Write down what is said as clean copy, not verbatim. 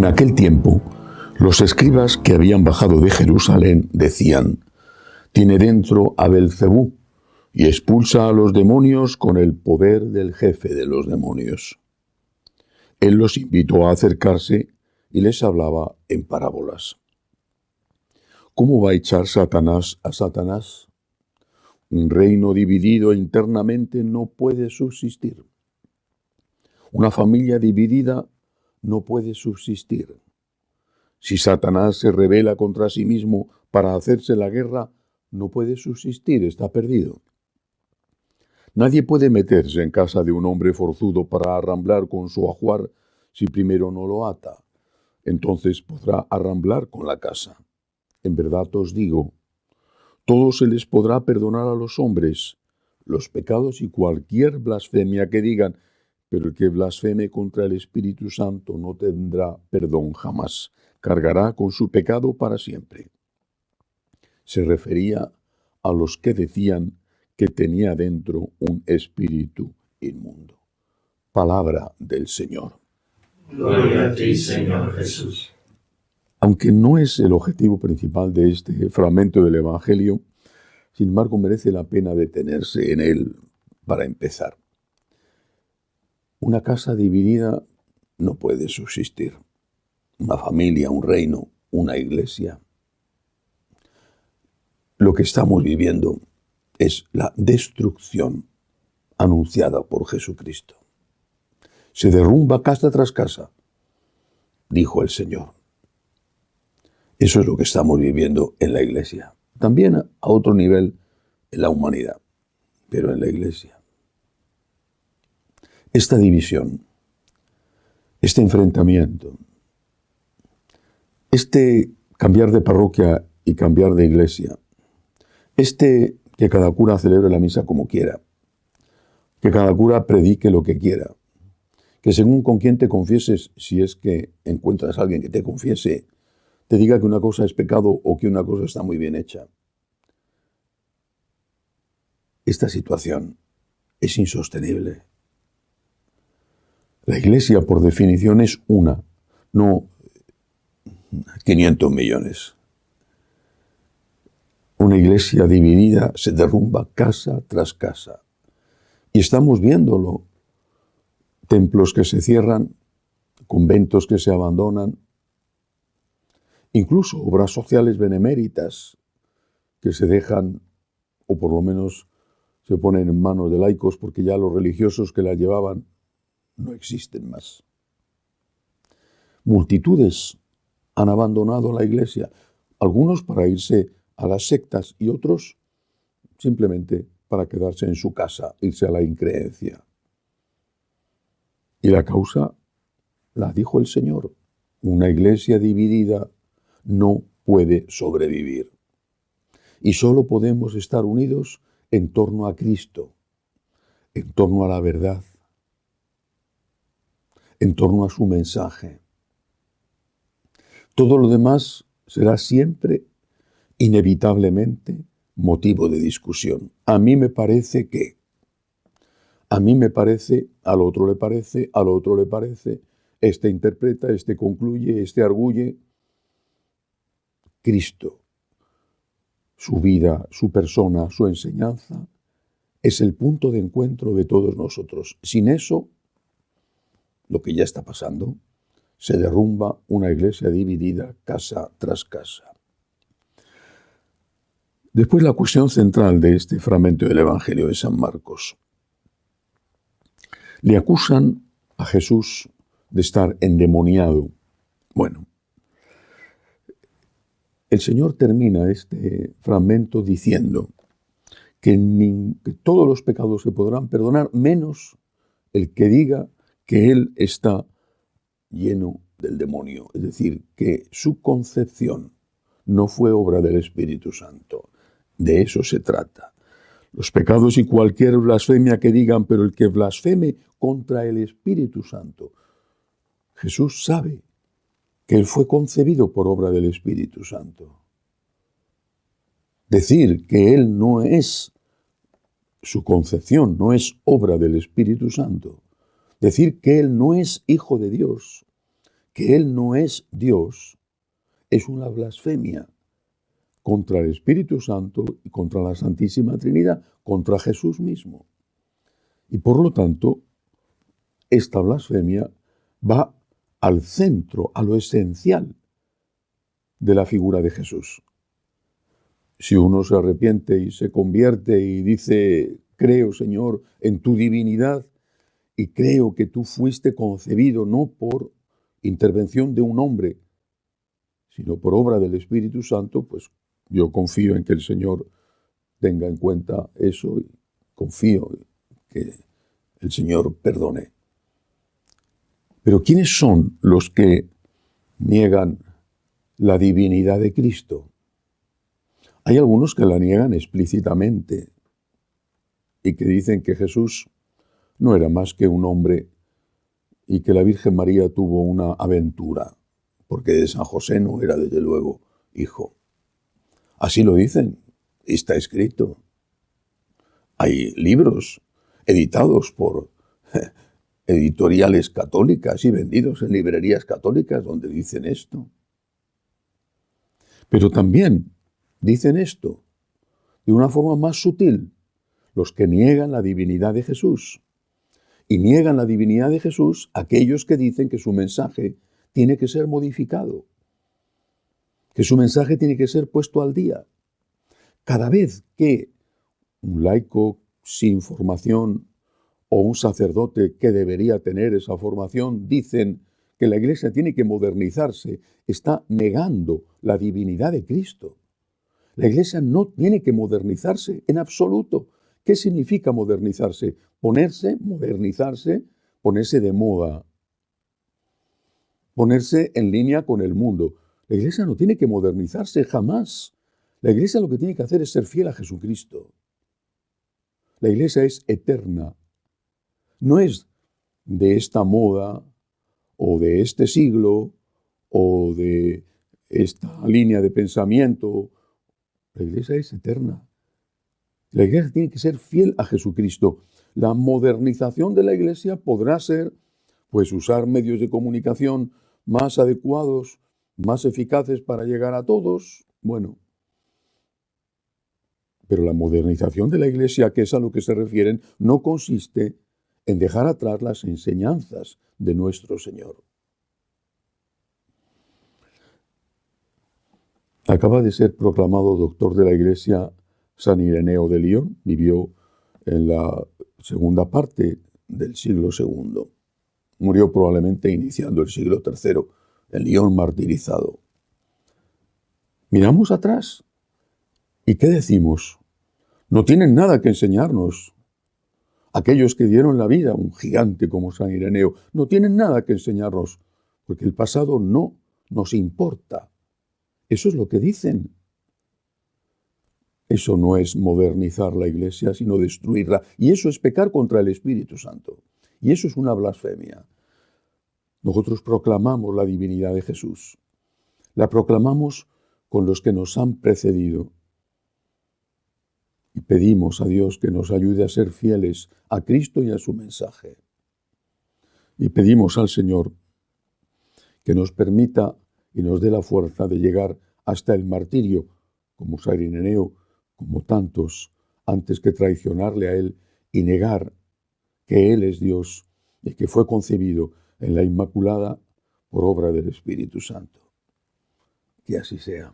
En aquel tiempo, los escribas que habían bajado de Jerusalén decían: «Tiene dentro a Belcebú y expulsa a los demonios con el poder del jefe de los demonios». Él los invitó a acercarse y les hablaba en parábolas. ¿Cómo va a echar Satanás a Satanás? Un reino dividido internamente no puede subsistir. Una familia dividida no puede subsistir. Si Satanás se rebela contra sí mismo para hacerse la guerra, no puede subsistir, está perdido. Nadie puede meterse en casa de un hombre forzudo para arramblar con su ajuar si primero no lo ata. Entonces podrá arramblar con la casa. En verdad os digo, todo se les podrá perdonar a los hombres, los pecados y cualquier blasfemia que digan, pero el que blasfeme contra el Espíritu Santo no tendrá perdón jamás, cargará con su pecado para siempre. Se refería a los que decían que tenía dentro un espíritu inmundo. Palabra del Señor. Gloria a ti, Señor Jesús. Aunque no es el objetivo principal de este fragmento del Evangelio, sin embargo merece la pena detenerse en él para empezar. Una casa dividida no puede subsistir. Una familia, un reino, una iglesia. Lo que estamos viviendo es la destrucción anunciada por Jesucristo. Se derrumba casa tras casa, dijo el Señor. Eso es lo que estamos viviendo en la iglesia. También a otro nivel en la humanidad, pero en la iglesia. Esta división, este enfrentamiento, este cambiar de parroquia y cambiar de iglesia, que cada cura celebre la misa como quiera, que cada cura predique lo que quiera, que según con quién te confieses, si es que encuentras a alguien que te confiese, te diga que una cosa es pecado o que una cosa está muy bien hecha. Esta situación es insostenible. La iglesia, por definición, es una, no 500 millones. Una iglesia dividida se derrumba casa tras casa. Y estamos viéndolo. Templos que se cierran, conventos que se abandonan, incluso obras sociales beneméritas que se dejan, o por lo menos se ponen en manos de laicos porque ya los religiosos que la llevaban no existen más. Multitudes han abandonado la iglesia, algunos para irse a las sectas y otros simplemente para quedarse en su casa, irse a la increencia. Y la causa la dijo el Señor. Una iglesia dividida no puede sobrevivir. Y solo podemos estar unidos en torno a Cristo, en torno a la verdad, en torno a su mensaje. Todo lo demás será siempre, inevitablemente, motivo de discusión. A mí me parece que, a mí me parece, al otro le parece, al otro le parece, este interpreta, este concluye, este arguye. Cristo, su vida, su persona, su enseñanza, es el punto de encuentro de todos nosotros. Sin eso, lo que ya está pasando, se derrumba una iglesia dividida casa tras casa. Después la cuestión central de este fragmento del Evangelio de San Marcos. Le acusan a Jesús de estar endemoniado. Bueno, el Señor termina este fragmento diciendo que todos los pecados se podrán perdonar, menos el que diga que Él está lleno del demonio. Es decir, que su concepción no fue obra del Espíritu Santo. De eso se trata. Los pecados y cualquier blasfemia que digan, pero el que blasfeme contra el Espíritu Santo. Jesús sabe que Él fue concebido por obra del Espíritu Santo. Decir que Él no es, su concepción no es obra del Espíritu Santo. Decir que Él no es hijo de Dios, que Él no es Dios, es una blasfemia contra el Espíritu Santo y contra la Santísima Trinidad, contra Jesús mismo. Y por lo tanto, esta blasfemia va al centro, a lo esencial de la figura de Jesús. Si uno se arrepiente y se convierte y dice, creo, Señor, en tu divinidad y creo que tú fuiste concebido no por intervención de un hombre, sino por obra del Espíritu Santo, pues yo confío en que el Señor tenga en cuenta eso y confío en que el Señor perdone. Pero ¿quiénes son los que niegan la divinidad de Cristo? Hay algunos que la niegan explícitamente y que dicen que Jesús no era más que un hombre y que la Virgen María tuvo una aventura, porque de San José no era desde luego hijo. Así lo dicen, está escrito. Hay libros editados por editoriales católicas y vendidos en librerías católicas donde dicen esto. Pero también dicen esto de una forma más sutil los que niegan la divinidad de Jesús. Y niegan la divinidad de Jesús aquellos que dicen que su mensaje tiene que ser modificado, que su mensaje tiene que ser puesto al día. Cada vez que un laico sin formación o un sacerdote que debería tener esa formación dicen que la Iglesia tiene que modernizarse, está negando la divinidad de Cristo. La Iglesia no tiene que modernizarse en absoluto. ¿Qué significa modernizarse? Modernizarse, ponerse de moda, ponerse en línea con el mundo. La Iglesia no tiene que modernizarse jamás. La Iglesia lo que tiene que hacer es ser fiel a Jesucristo. La Iglesia es eterna. No es de esta moda o de este siglo o de esta línea de pensamiento. La Iglesia es eterna. La Iglesia tiene que ser fiel a Jesucristo. La modernización de la Iglesia podrá ser, pues, usar medios de comunicación más adecuados, más eficaces para llegar a todos. Bueno, pero la modernización de la Iglesia, que es a lo que se refieren, no consiste en dejar atrás las enseñanzas de nuestro Señor. Acaba de ser proclamado doctor de la Iglesia San Ireneo de Lyon, vivió en la segunda parte del siglo II. Murió probablemente iniciando el siglo III, en Lyon martirizado. Miramos atrás y ¿qué decimos? No tienen nada que enseñarnos. Aquellos que dieron la vida, un gigante como San Ireneo, no tienen nada que enseñarnos, porque el pasado no nos importa. Eso es lo que dicen. Eso no es modernizar la Iglesia, sino destruirla. Y eso es pecar contra el Espíritu Santo. Y eso es una blasfemia. Nosotros proclamamos la divinidad de Jesús. La proclamamos con los que nos han precedido. Y pedimos a Dios que nos ayude a ser fieles a Cristo y a su mensaje. Y pedimos al Señor que nos permita y nos dé la fuerza de llegar hasta el martirio, como San Ireneo, como tantos, antes que traicionarle a Él y negar que Él es Dios y que fue concebido en la Inmaculada por obra del Espíritu Santo. Que así sea.